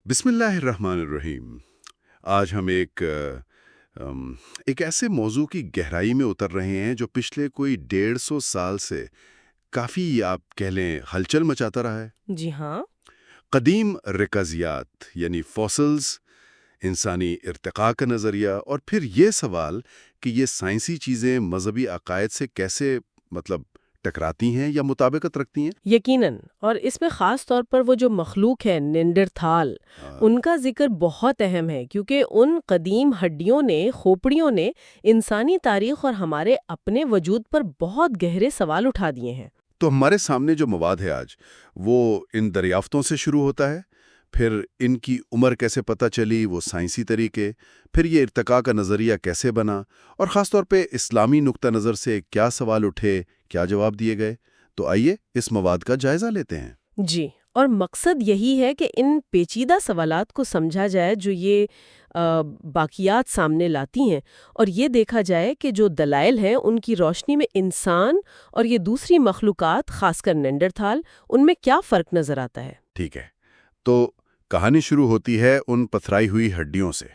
بسم اللہ الرحمن الرحیم۔ آج ہم ایک ایسے موضوع کی گہرائی میں اتر رہے ہیں جو پچھلے کوئی 150 سال سے کافی آپ کہہ لیں ہلچل مچاتا رہا ہے۔ جی ہاں۔ قدیم رکازیات یعنی فوسلز، انسانی ارتقاء کا نظریہ، اور پھر یہ سوال کہ یہ سائنسی چیزیں مذہبی عقائد سے کیسے ٹکراتی ہیں یا مطابقت رکھتی ہیں۔ یقیناً، اور اس میں خاص طور پر وہ جو مخلوق ہے نینڈرتھال، ان کا ذکر بہت اہم ہے کیونکہ ان قدیم ہڈیوں نے، کھوپڑیوں نے انسانی تاریخ اور ہمارے اپنے وجود پر بہت گہرے سوال اٹھا دیے ہیں۔ تو ہمارے سامنے جو مواد ہے آج، وہ ان دریافتوں سے شروع ہوتا ہے، پھر ان کی عمر کیسے پتہ چلی، وہ سائنسی طریقے، پھر یہ ارتقاء کا نظریہ کیسے بنا، اور خاص طور پہ اسلامی نقطہ نظر سے کیا سوال اٹھے، کیا جواب دیے گئے۔ تو آئیے اس مواد کا جائزہ لیتے ہیں۔ جی، اور مقصد یہی ہے کہ ان پیچیدہ سوالات کو سمجھا جائے جو یہ باقیات سامنے لاتی ہیں، اور یہ دیکھا جائے کہ جو دلائل ہیں ان کی روشنی میں انسان اور یہ دوسری مخلوقات، خاص کر نینڈرتھال، ان میں کیا فرق نظر آتا ہے۔ ٹھیک ہے، تو کہانی شروع ہوتی ہے ان پتھرائی ہوئی ہڈیوں سے۔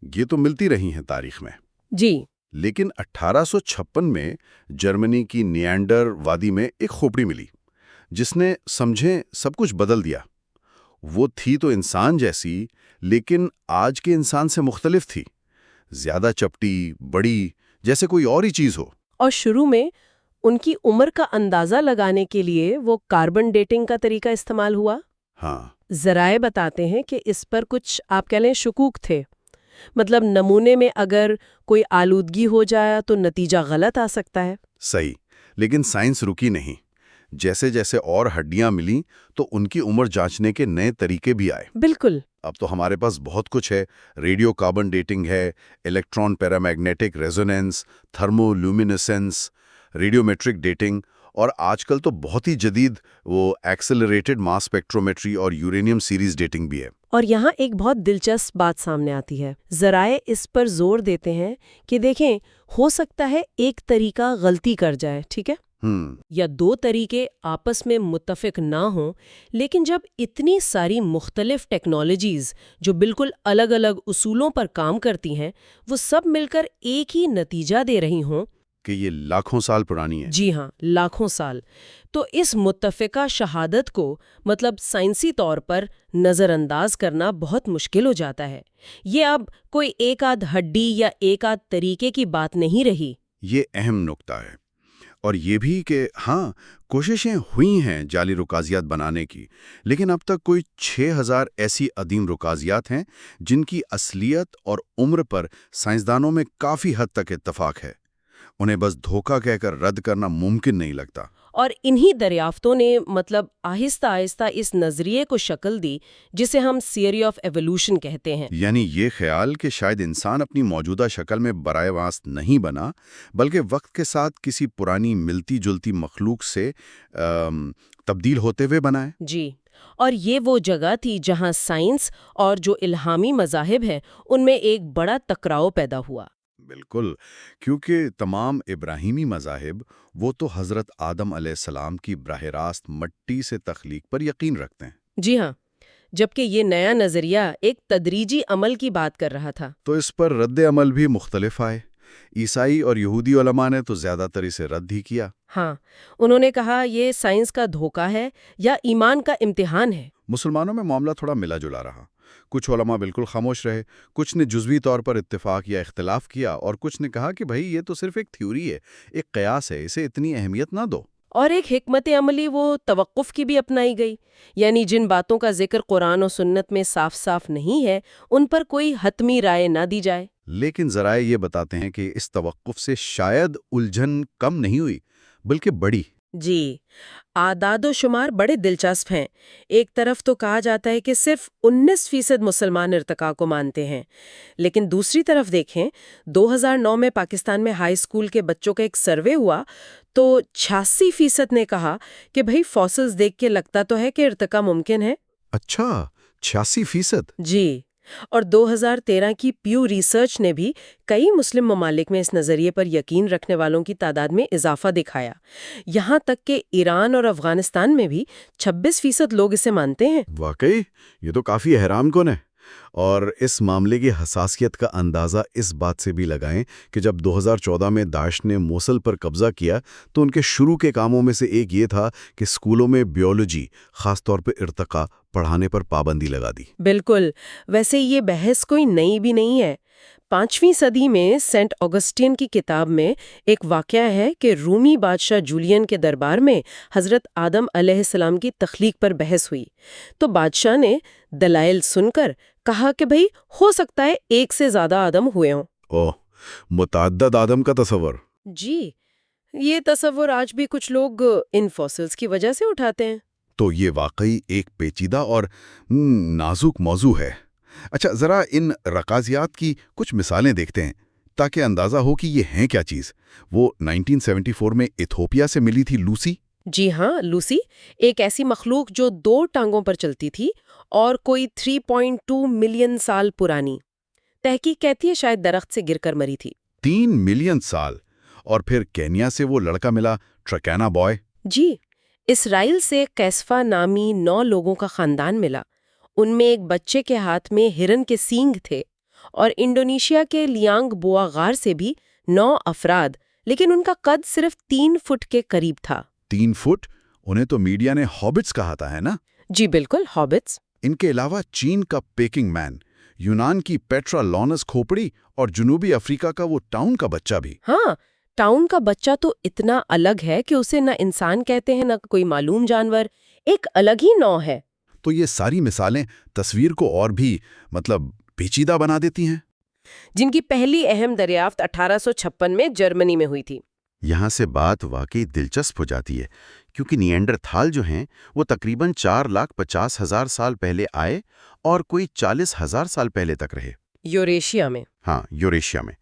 یہ تو ملتی رہی ہیں تاریخ میں، جی، لیکن 1856 میں جرمنی کی نیانڈر وادی میں ایک کھوپڑی ملی جس نے سمجھیں سب کچھ بدل دیا۔ وہ تھی تو انسان جیسی، لیکن آج کے انسان سے مختلف تھی، زیادہ چپٹی، بڑی، جیسے کوئی اور ہی چیز ہو۔ اور شروع میں ان کی عمر کا اندازہ لگانے کے لیے وہ کاربن ڈیٹنگ کا طریقہ استعمال ہوا۔ ہاں، ذرائع بتاتے ہیں کہ اس پر کچھ آپ کہہ لیں شکوک تھے، مطلب نمونے میں اگر کوئی آلودگی ہو جائے تو نتیجہ غلط آ سکتا ہے۔ صحیح، لیکن سائنس رکی نہیں۔ جیسے جیسے اور ہڈیاں ملیں تو ان کی عمر جانچنے کے نئے طریقے بھی آئے۔ بالکل۔ اب تو ہمارے پاس بہت کچھ ہے، ریڈیو کاربن ڈیٹنگ ہے، electron paramagnetic resonance, thermo luminescence, radiometric dating, اور آج کل تو بہت ہی جدید وہ ایکسلریٹڈ ماس اسپیکٹرومیٹری اور یورینیم سیریز ڈیٹنگ بھی ہے۔ اور یہاں ایک بہت دلچسپ بات سامنے آتی ہے۔ ذرائع اس پر زور دیتے ہیں کہ دیکھیں، ہو سکتا ہے ایک طریقہ غلطی کر جائے، ٹھیک ہے، یا دو طریقے آپس میں متفق نہ ہوں، لیکن جب اتنی ساری مختلف ٹیکنالوجیز جو بالکل الگ الگ اصولوں پر کام کرتی ہیں، وہ سب مل کر ایک ہی نتیجہ دے رہی ہوں کہ یہ لاکھوں سال پرانی ہے۔ جی ہاں، لاکھوں سال، تو اس متفقہ شہادت کو مطلب سائنسی طور پر نظر انداز کرنا بہت مشکل ہو جاتا ہے۔ یہ اب کوئی ایک آدھ ہڈی یا ایک آدھ طریقے کی بات نہیں رہی۔ یہ اہم نکتہ ہے، اور یہ بھی کہ ہاں، کوششیں ہوئی ہیں جعلی رکازیات بنانے کی، لیکن اب تک کوئی 6000 ایسی عدیم رکازیات ہیں جن کی اصلیت اور عمر پر سائنسدانوں میں کافی حد تک اتفاق ہے۔ انہیں بس دھوکہ کہہ کر رد کرنا ممکن نہیں لگتا۔ اور انہی دریافتوں نے مطلب آہستہ آہستہ اس نظریے کو شکل دی جسے ہم تھیوری آف ایوولوشن کہتے ہیں۔ یعنی یہ خیال کہ شاید انسان اپنی موجودہ شکل میں براہ راست نہیں بنا، بلکہ وقت کے ساتھ کسی پرانی ملتی جلتی مخلوق سے تبدیل ہوتے ہوئے بنا ہے۔ جی، اور یہ وہ جگہ تھی جہاں سائنس اور جو الہامی مذاہب ہیں ان میں ایک بڑا ٹکراؤ پیدا ہوا۔ بالکل، کیونکہ تمام ابراہیمی مذاہب وہ تو حضرت آدم علیہ السلام کی براہ راست مٹی سے تخلیق پر یقین رکھتے ہیں۔ جی ہاں، جبکہ یہ نیا نظریہ ایک تدریجی عمل کی بات کر رہا تھا۔ تو اس پر رد عمل بھی مختلف آئے۔ عیسائی اور یہودی علماء نے تو زیادہ تر اسے رد ہی کیا۔ ہاں، انہوں نے کہا یہ سائنس کا دھوکہ ہے یا ایمان کا امتحان ہے۔ مسلمانوں میں معاملہ تھوڑا ملا جلا رہا۔ کچھ علماء بالکل خاموش رہے، کچھ نے جزوی طور پر اتفاق یا اختلاف کیا، اور کچھ نے کہا کہ بھائی یہ تو صرف ایک تھیوری ہے، ایک قیاس ہے، اسے اتنی اہمیت نہ دو۔ اور ایک حکمت عملی وہ توقف کی بھی اپنائی گئی، یعنی جن باتوں کا ذکر قرآن و سنت میں صاف صاف نہیں ہے ان پر کوئی حتمی رائے نہ دی جائے۔ لیکن ذرائع یہ بتاتے ہیں کہ اس توقف سے شاید الجھن کم نہیں ہوئی، بلکہ بڑی۔ جی، اعداد و شمار بڑے دلچسپ ہیں۔ ایک طرف تو کہا جاتا ہے کہ صرف 19% مسلمان ارتقاء کو مانتے ہیں، لیکن دوسری طرف دیکھیں، 2009 میں پاکستان میں ہائی اسکول کے بچوں کا ایک سروے ہوا تو 86% نے کہا کہ بھئی فوسلز دیکھ کے لگتا تو ہے کہ ارتقاء ممکن ہے۔ اچھا، 86%؟ جی، اور 2013 کی پیو ریسرچ نے بھی کئی مسلم ممالک میں اس نظریے پر یقین رکھنے والوں کی تعداد میں اضافہ دکھایا، یہاں تک کہ ایران اور افغانستان میں بھی 26% لوگ اسے مانتے ہیں۔ واقعی یہ تو کافی حیران کن ہے۔ اور اس معاملے کی حساسیت کا اندازہ اس بات سے بھی لگائیں کہ جب 2014 میں داعش نے موصل پر قبضہ کیا تو ان کے شروع کے کاموں میں سے ایک یہ تھا کہ اسکولوں میں بیولوجی، خاص طور پہ ارتقاء پڑھانے پر پابندی لگا دی۔ بالکل، ویسے یہ بحث کوئی نئی بھی نہیں ہے۔ 5ویں صدی میں سینٹ آگسٹین کی کتاب میں ایک واقعہ ہے کہ رومی بادشاہ جولین کے دربار میں حضرت آدم علیہ السلام کی تخلیق پر بحث ہوئی، تو بادشاہ نے دلائل سن کر کہا کہ بھئی ہو سکتا ہے ایک سے زیادہ آدم ہوئے ہوں۔ اوہ، متعدد آدم کا تصور۔ جی، یہ تصور آج بھی کچھ لوگ ان فوسلز کی وجہ سے اٹھاتے ہیں۔ تو یہ واقعی ایک پیچیدہ اور نازک موضوع ہے۔ اچھا، ذرا ان رکازیات کی کچھ مثالیں دیکھتے ہیں تاکہ اندازہ ہو کہ یہ ہیں کیا چیز۔ وہ 1974 میں ایتھوپیا سے ملی تھی لوسی۔ جی ہاں، لوسی ایک ایسی مخلوق جو 2 ٹانگوں پر چلتی تھی اور کوئی 3.2 ملین سال پرانی۔ تحقیق کہتی ہے شاید درخت سے گر کر مری تھی۔ 3 ملین سال! اور پھر کینیا سے وہ لڑکا ملا، ٹرکانا بوائے۔ جی، اسرائیل سے قیصفہ نامی 9 لوگوں کا خاندان ملا، ان میں ایک بچے کے ہاتھ میں ہرن کے سینگ تھے، اور انڈونیشیا کے لیانگ بوا غار سے بھی 9 افراد، لیکن ان کا قد صرف 3 فٹ کے قریب تھا۔ 3 فٹ؟ انہیں تو میڈیا نے ہابٹس کہا تھا، ہے نا؟ جی بالکل، ہابٹس۔ ان کے علاوہ چین کا پیکنگ مین، یونان کی پیٹرا لونس کھوپڑی اور جنوبی افریقہ کا وہ ٹاؤن کا بچہ بھی۔ ہاں، ٹاؤن کا بچہ تو اتنا الگ ہے کہ اسے نہ انسان کہتے ہیں نہ کوئی معلوم جانور، ایک الگ ہی نوع ہے۔ تو یہ ساری مثالیں تصویر کو اور بھی پیچیدہ بنا دیتی ہیں۔ جن کی پہلی اہم دریافت 1856 میں جرمنی میں ہوئی تھی۔ یہاں سے بات واقعی دلچسپ ہو جاتی ہے، کیونکہ نیانڈرتھال جو ہیں وہ تقریباً 4,50,000 سال پہلے آئے اور کوئی 40,000 سال پہلے تک رہے۔ یوریشیا میں۔ ہاں، یوریشیا میں۔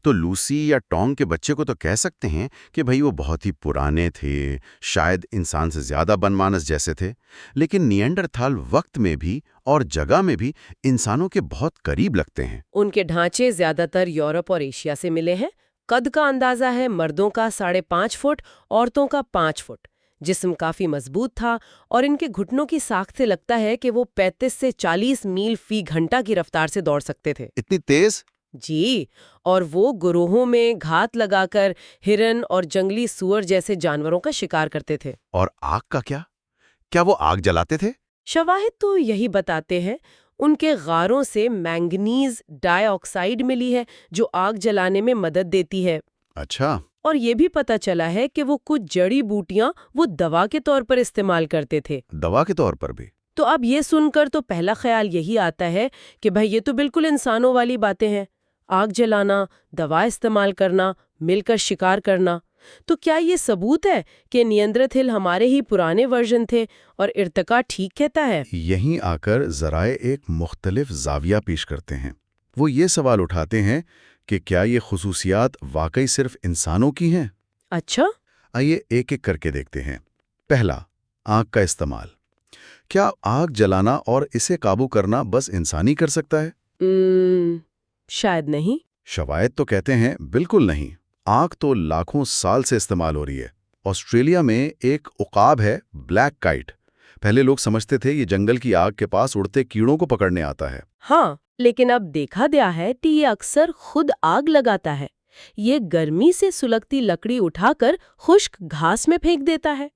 تو لوسی یا ٹونگ کے بچے کو تو کہہ سکتے ہیں کہ بھئی وہ بہت ہی پرانے تھے، شاید انسان سے زیادہ بنمانس جیسے تھے، لیکن نیانڈرتھال وقت میں بھی اور جگہ میں بھی انسانوں کے بہت قریب لگتے ہیں۔ ان کے ڈھانچے زیادہ تر یورپ اور ایشیا سے ملے ہیں۔ قد کا اندازہ ہے مردوں کا 5.5 فٹ، عورتوں کا 5 فٹ۔ جسم کافی مضبوط تھا اور ان کے گھٹنوں کی ساخت سے لگتا ہے کہ وہ 35 سے 40 میل فی گھنٹہ کی رفتار سے دوڑ سکتے تھے۔ اتنی تیز؟ جی، اور وہ گروہوں میں گھات لگا کر ہرن اور جنگلی سور جیسے جانوروں کا شکار کرتے تھے۔ اور آگ کا کیا؟ کیا وہ آگ جلاتے تھے؟ شواہد تو یہی بتاتے ہیں۔ ان کے غاروں سے مینگنیز ڈائی آکسائڈ ملی ہے جو آگ جلانے میں مدد دیتی ہے۔ اچھا۔ اور یہ بھی پتہ چلا ہے کہ وہ کچھ جڑی بوٹیاں وہ دوا کے طور پر استعمال کرتے تھے۔ دوا کے طور پر بھی؟ تو اب یہ سن کر تو پہلا خیال یہی آتا ہے کہ بھائی یہ تو بالکل انسانوں والی باتیں ہیں، آگ جلانا، دوا استعمال کرنا، مل کر شکار کرنا۔ تو کیا یہ ثبوت ہے کہ نیاندرتھل ہمارے ہی پرانے ورژن تھے اور ارتقاء ٹھیک کہتا ہے؟ یہیں آ کر ذرائع ایک مختلف زاویہ پیش کرتے ہیں۔ وہ یہ سوال اٹھاتے ہیں کہ کیا یہ خصوصیات واقعی صرف انسانوں کی ہیں؟ اچھا، آئیے ایک ایک کر کے دیکھتے ہیں۔ پہلا، آگ کا استعمال۔ کیا آگ جلانا اور اسے قابو کرنا بس انسان ہی کر سکتا ہے؟ شاید نہیں۔ شواہد تو کہتے ہیں بالکل نہیں۔ آگ تو لاکھوں سال سے استعمال ہو رہی ہے۔ آسٹریلیا میں ایک عقاب ہے، بلیک کائٹ۔ پہلے لوگ سمجھتے تھے یہ جنگل کی آگ کے پاس اڑتے کیڑوں کو پکڑنے آتا ہے۔ ہاں، لیکن اب دیکھا گیا ہے کہ یہ اکثر خود آگ لگاتا ہے۔ یہ گرمی سے سلگتی لکڑی اٹھا کر خشک گھاس میں پھینک دیتا ہے۔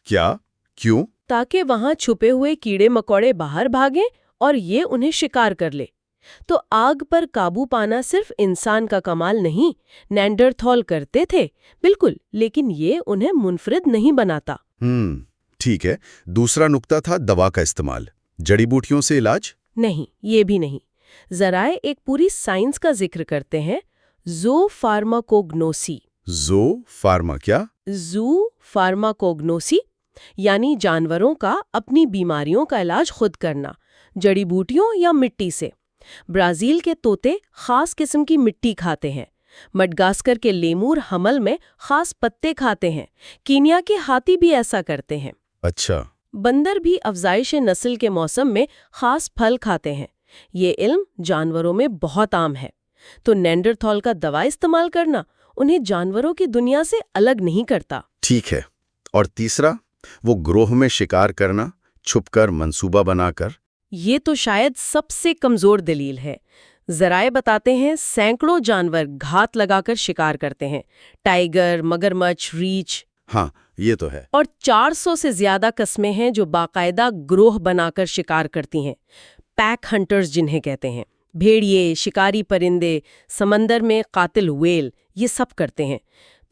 کیا؟ کیوں؟ تاکہ وہاں چھپے ہوئے کیڑے مکوڑے باہر بھاگیں اور یہ انہیں شکار کر لے۔ تو آگ پر قابو پانا صرف انسان کا کمال نہیں، نیانڈرتھال کرتے تھے بالکل، لیکن یہ انہیں منفرد نہیں بناتا۔ ٹھیک ہے۔ دوسرا نقطہ تھا دوا کا استعمال۔ جڑی بوٹیوں سے علاج؟ نہیں، یہ بھی نہیں۔ ذرائع ایک پوری سائنس کا ذکر کرتے ہیں، زو فارماکوگنوسی۔ زو فارما کیا؟ زو فارماکوگنوسی یعنی جانوروں کا اپنی بیماریوں کا علاج خود کرنا، جڑی بوٹیوں یا مٹی سے۔ برازیل کے طوطے خاص قسم کی مٹی کھاتے ہیں، مڈغاسکر کے لیمور حمل میں خاص پتے کھاتے ہیں، کینیا کے ہاتھی بھی ایسا کرتے ہیں۔ اچھا۔ بندر بھی افزائش نسل کے موسم میں خاص پھل کھاتے ہیں۔ یہ علم جانوروں میں بہت عام ہے، تو نیانڈرتھال کا دوا استعمال کرنا انہیں جانوروں کی دنیا سے الگ نہیں کرتا۔ ٹھیک ہے، اور تیسرا، وہ گروہ میں شکار کرنا، چھپ کر منصوبہ بنا کر۔ یہ تو شاید سب سے کمزور دلیل ہے۔ ذرائع بتاتے ہیں سینکڑوں جانور گھات لگا کر شکار کرتے ہیں، ٹائیگر، مگرمچھ، ریچھ۔ ہاں، یہ تو ہے۔ اور 400 سے زیادہ قسمیں ہیں جو باقاعدہ گروہ بنا کر شکار کرتی ہیں، پیک ہنٹرز جنہیں کہتے ہیں۔ بھیڑیے، شکاری پرندے، سمندر میں قاتل ویل، یہ سب کرتے ہیں۔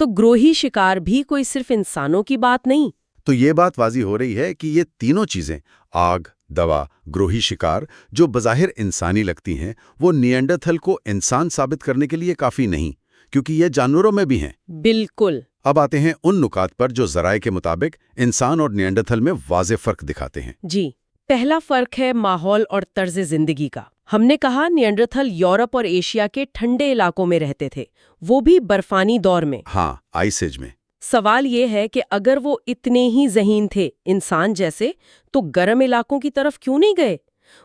تو گروہی شکار بھی کوئی صرف انسانوں کی بات نہیں۔ تو یہ بات واضح ہو رہی ہے کہ یہ تینوں چیزیں، آگ، دوا، گروہی شکار، جو بظاہر انسانی لگتی ہیں، وہ نیانڈرتھل کو انسان ثابت کرنے کے لیے کافی نہیں، کیونکہ یہ جانوروں میں بھی ہیں۔ بالکل۔ اب آتے ہیں ان نکات پر جو ذرائع کے مطابق انسان اور نیانڈرتھل میں واضح فرق دکھاتے ہیں۔ جی، پہلا فرق ہے ماحول اور طرز زندگی کا۔ ہم نے کہا نیانڈرتھل یورپ اور ایشیا کے ٹھنڈے علاقوں میں رہتے تھے، وہ بھی برفانی دور میں۔ ہاں، آئس ایج میں۔ سوال یہ ہے کہ اگر وہ اتنے ہی ذہین تھے انسان جیسے، تو گرم علاقوں کی طرف کیوں نہیں گئے؟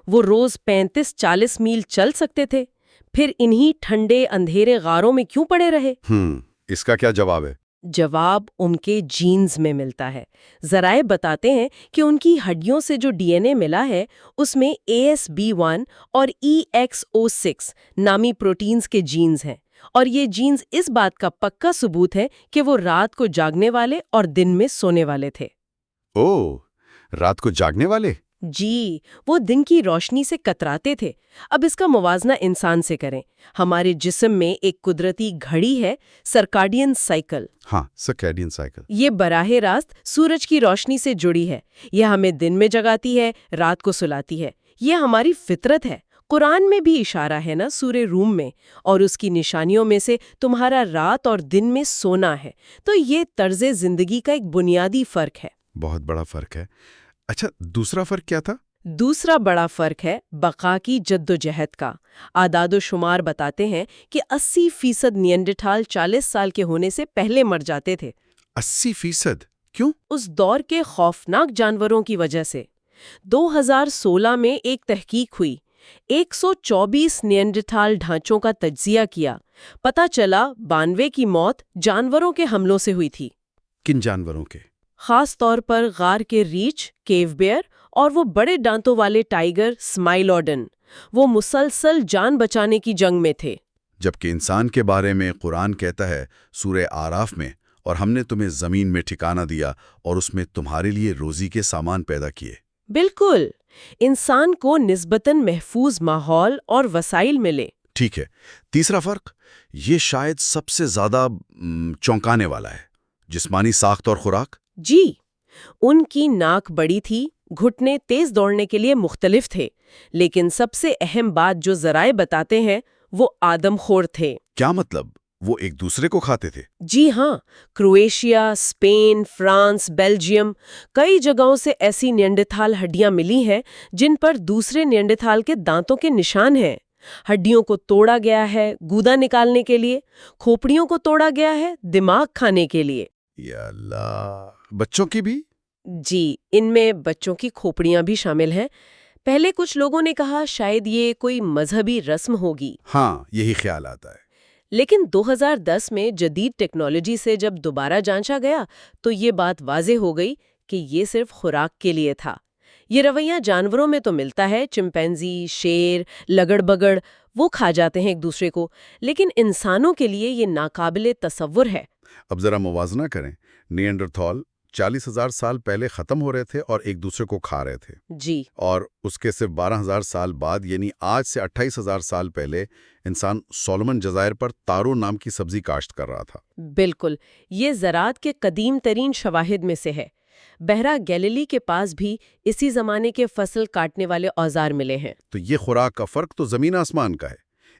وہ روز 35-40 میل چل سکتے تھے، پھر انہی ٹھنڈے اندھیرے غاروں میں کیوں پڑے رہے؟ اس کا کیا جواب ہے؟ جواب ان کے جینز میں ملتا ہے۔ ذرائع بتاتے ہیں کہ ان کی ہڈیوں سے جو ڈی این اے ملا ہے، اس میں ASB1 اور EXO6 نامی پروٹینز کے جینز ہیں، اور یہ جینز اس بات کا پکا ثبوت ہے کہ وہ رات کو جاگنے والے اور دن میں سونے والے تھے۔ اوہ، رات کو جاگنے والے؟ جی، وہ دن کی روشنی سے کتراتے تھے۔ اب اس کا موازنہ انسان سے کریں۔ ہمارے جسم میں ایک قدرتی گھڑی ہے، سرکاڈین سائیکل۔ ہاں، سرکیڈین سائیکل۔ یہ براہ راست سورج کی روشنی سے جڑی ہے۔ یہ ہمیں دن میں جگاتی ہے، رات کو سلاتی ہے۔ یہ ہماری فطرت ہے۔ قرآن میں بھی اشارہ ہے نا، سورہ روم میں، اور اس کی نشانیوں میں سے تمہارا رات اور دن میں سونا ہے۔ تو یہ طرز زندگی کا ایک بنیادی فرق ہے۔ بہت بڑا فرق ہے۔ اچھا، دوسرا فرق کیا تھا؟ دوسرا بڑا فرق ہے بقا کی جدوجہد کا۔ اعداد و شمار بتاتے ہیں کہ 80% نیانڈرتھال 40 سال کے ہونے سے پہلے مر جاتے تھے۔ 80%؟ کیوں؟ اس دور کے خوفناک جانوروں کی وجہ سے۔ 2016 میں ایک تحقیق ہوئی، 124 نیانڈرتھال ڈھانچوں کا تجزیہ کیا، پتہ چلا 92 کی موت جانوروں کے حملوں سے ہوئی تھی۔ کن جانوروں کے؟ خاص طور پر غار کے ریچھ، کیو بیئر اور وہ بڑے دانتوں والے ٹائیگر سمائلوڈن۔ وہ مسلسل جان بچانے کی جنگ میں تھے۔ جبکہ انسان کے بارے میں قرآن کہتا ہے سورہ آراف میں، اور ہم نے تمہیں زمین میں ٹھکانہ دیا اور اس میں تمہارے لیے روزی کے سامان پیدا کیے۔ بالکل، انسان کو نسبتاً محفوظ ماحول اور وسائل ملے۔ ٹھیک ہے، تیسرا فرق، یہ شاید سب سے زیادہ چونکانے والا ہے، جسمانی ساخت اور خوراک۔ جی، ان کی ناک بڑی تھی، گھٹنے تیز دوڑنے کے لیے مختلف تھے، لیکن سب سے اہم بات جو ذرائع بتاتے ہیں وہ آدم خور تھے۔ کیا مطلب؟ وہ ایک دوسرے کو کھاتے تھے؟ جی ہاں، کرویشیا، اسپین، فرانس، بیلجیم، کئی جگہوں سے ایسی نیانڈرتھال ہڈیاں ملی ہیں جن پر دوسرے نیانڈرتھال کے دانتوں کے نشان ہیں۔ ہڈیوں کو توڑا گیا ہے گودا نکالنے کے لیے، کھوپڑیوں کو توڑا گیا ہے دماغ کھانے کے لیے۔ یا اللہ، بچوں کی بھی؟ جی، ان میں بچوں کی کھوپڑیاں بھی شامل ہیں۔ پہلے کچھ لوگوں نے کہا شاید یہ کوئی مذہبی رسم ہوگی۔ ہاں، یہی خیال آتا ہے۔ لیکن 2010 میں جدید ٹیکنالوجی سے جب دوبارہ جانچا گیا تو یہ بات واضح ہو گئی کہ یہ صرف خوراک کے لیے تھا۔ یہ رویہ جانوروں میں تو ملتا ہے، چمپینزی، شیر، لگڑ بگڑ، وہ کھا جاتے ہیں ایک دوسرے کو، لیکن انسانوں کے لیے یہ ناقابل تصور ہے۔ اب ذرا موازنہ کریں، نیانڈرتھال 40,000 سال پہلے ختم ہو رہے تھے اور ایک دوسرے کو کھا رہے تھے۔ جی، اور اس کے صرف 12,000 سال بعد، یعنی آج سے 28,000 سال پہلے، انسان سولومن جزائر پر تارو نام کی سبزی کاشت کر رہا تھا۔ بالکل، یہ زراعت کے قدیم ترین شواہد میں سے ہے۔ بحیرہ گیلیلی کے پاس بھی اسی زمانے کے فصل کاٹنے والے اوزار ملے ہیں۔ تو یہ خوراک کا فرق تو زمین آسمان کا ہے۔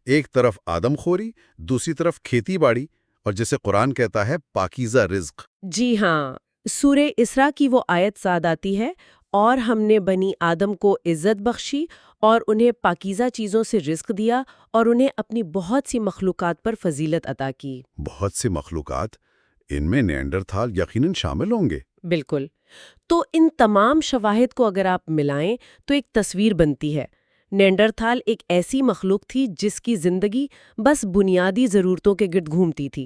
ایک طرف آدم خوری، دوسری طرف کھیتی باڑی، اور جسے قرآن کہتا ہے پاکیزہ رزق۔ جی ہاں، سورہ اسراء کی وہ آیت ساد آتی ہے، اور ہم نے بنی آدم کو عزت بخشی اور انہیں پاکیزہ چیزوں سے رزق دیا اور انہیں اپنی بہت سی مخلوقات پر فضیلت عطا کی۔ بہت سی مخلوقات، ان میں نیانڈرتھال یقیناً شامل ہوں گے۔ بالکل۔ تو ان تمام شواہد کو اگر آپ ملائیں تو ایک تصویر بنتی ہے۔ نینڈرتھال ایک ایسی مخلوق تھی جس کی زندگی بس بنیادی ضرورتوں کے گرد گھومتی تھی: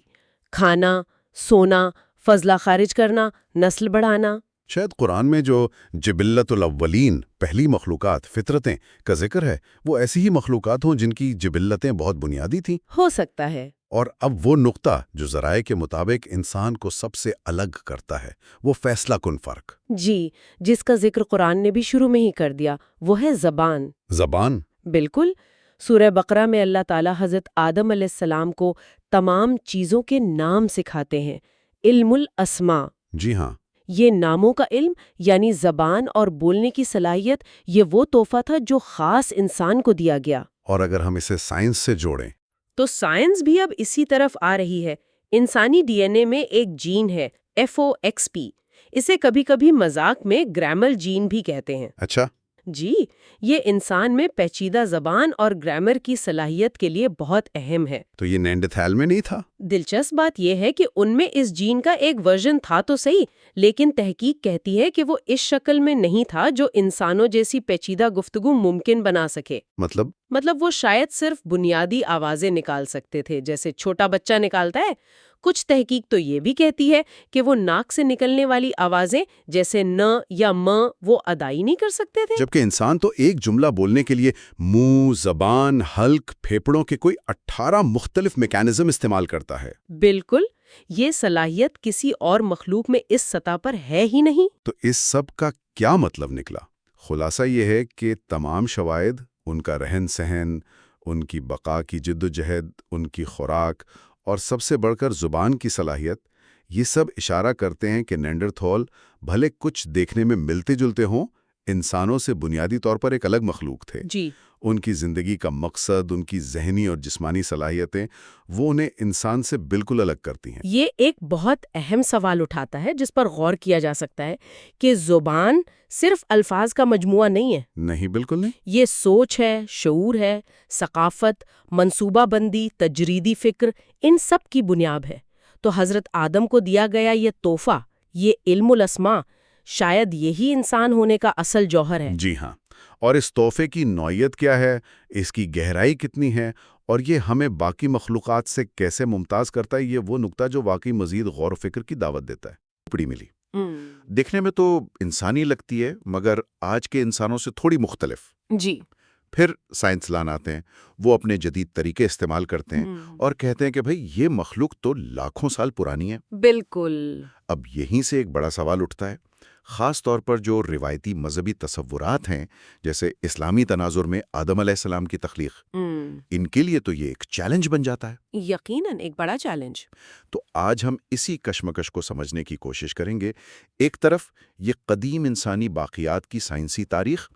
کھانا، سونا، فضلہ خارج کرنا، نسل بڑھانا۔ شاید قرآن میں جو جبلت الاولین، پہلی مخلوقات، فطرتیں کا ذکر ہے، وہ ایسی ہی مخلوقات ہوں جن کی جبلتیں بہت بنیادی تھیں۔ ہو سکتا ہے۔ اور اب وہ نقطہ جو ذرائع کے مطابق انسان کو سب سے الگ کرتا ہے، وہ فیصلہ کن فرق۔ جی، جس کا ذکر قرآن نے بھی شروع میں ہی کر دیا، وہ ہے زبان۔ زبان؟ بالکل۔ سورہ بقرہ میں اللہ تعالیٰ حضرت آدم علیہ السلام کو تمام چیزوں کے نام سکھاتے ہیں، علم الاسماء۔ جی ہاں۔ یہ ناموں کا علم، یعنی زبان اور بولنے کی صلاحیت، یہ وہ تحفہ تھا جو خاص انسان کو دیا گیا۔ اور اگر ہم اسے سائنس سے جوڑیں تو سائنس بھی اب اسی طرف آ رہی ہے۔ انسانی ڈی این اے میں ایک جین ہے FOXP، اسے کبھی کبھی مذاق میں گرامر جین بھی کہتے ہیں۔ اچھا۔ جی، یہ انسان میں پیچیدہ زبان اور گرامر کی صلاحیت کے لیے بہت اہم ہے۔ تو یہ نینڈرتھال میں نہیں تھا؟ دلچسپ بات یہ ہے کہ ان میں اس جین کا ایک ورژن تھا تو صحیح، لیکن تحقیق کہتی ہے کہ وہ اس شکل میں نہیں تھا جو انسانوں جیسی پیچیدہ گفتگو ممکن بنا سکے۔ مطلب وہ شاید صرف بنیادی آوازیں نکال سکتے تھے، جیسے چھوٹا بچہ نکالتا ہے۔ کچھ تحقیق تو یہ بھی کہتی ہے کہ وہ ناک سے نکلنے والی آوازیں جیسے ن یا م وہ ادا ہی نہیں کر سکتے تھے۔ جبکہ انسان تو ایک جملہ بولنے کے لیے منہ، زبان، حلق، پھیپڑوں کے کوئی 18 مختلف میکانزم استعمال کرتا ہے۔ بالکل، یہ صلاحیت کسی اور مخلوق میں اس سطح پر ہے ہی نہیں۔ تو اس سب کا کیا مطلب نکلا؟ خلاصہ یہ ہے کہ تمام شواہد، ان کا رہن سہن، ان کی بقا کی جد و جہد، ان کی خوراک اور سب سے بڑھ کر زبان کی صلاحیت، یہ سب اشارہ کرتے ہیں کہ نینڈرتھال بھلے کچھ دیکھنے میں ملتے جلتے ہوں، انسانوں سے بنیادی طور پر ایک الگ مخلوق تھے۔ جی، ان کی زندگی کا مقصد، ان کی ذہنی اور جسمانی صلاحیتیں، وہ انہیں انسان سے بالکل الگ کرتی ہیں۔ یہ ایک بہت اہم سوال اٹھاتا ہے جس پر غور کیا جا سکتا ہے کہ زبان صرف الفاظ کا مجموعہ نہیں ہے۔ نہیں، بالکل نہیں۔ یہ سوچ ہے، شعور ہے، ثقافت، منصوبہ بندی، تجریدی فکر، ان سب کی بنیاد ہے۔ تو حضرت آدم کو دیا گیا یہ تحفہ، یہ علم الاسماء، شاید یہی انسان ہونے کا اصل جوہر ہے۔ جی ہاں۔ اور اس تحفے کی نوعیت کیا ہے، اس کی گہرائی کتنی ہے، اور یہ ہمیں باقی مخلوقات سے کیسے ممتاز کرتا ہے، یہ وہ نقطہ جو واقعی مزید غور و فکر کی دعوت دیتا ہے۔ پڑی ملی دیکھنے میں تو انسانی لگتی ہے، مگر آج کے انسانوں سے تھوڑی مختلف۔ جی۔ پھر سائنسدان آتے ہیں، وہ اپنے جدید طریقے استعمال کرتے ہیں اور کہتے ہیں کہ بھئی یہ مخلوق تو لاکھوں سال پرانی ہے۔ بالکل۔ اب یہیں سے ایک بڑا سوال اٹھتا ہے، خاص طور پر جو روایتی مذہبی تصورات ہیں، جیسے اسلامی تناظر میں آدم علیہ السلام کی تخلیق، ان کے لیے تو یہ ایک چیلنج بن جاتا ہے۔ یقیناً ایک بڑا چیلنج۔ تو آج ہم اسی کشمکش کو سمجھنے کی کوشش کریں گے۔ ایک طرف یہ قدیم انسانی باقیات کی سائنسی تاریخ،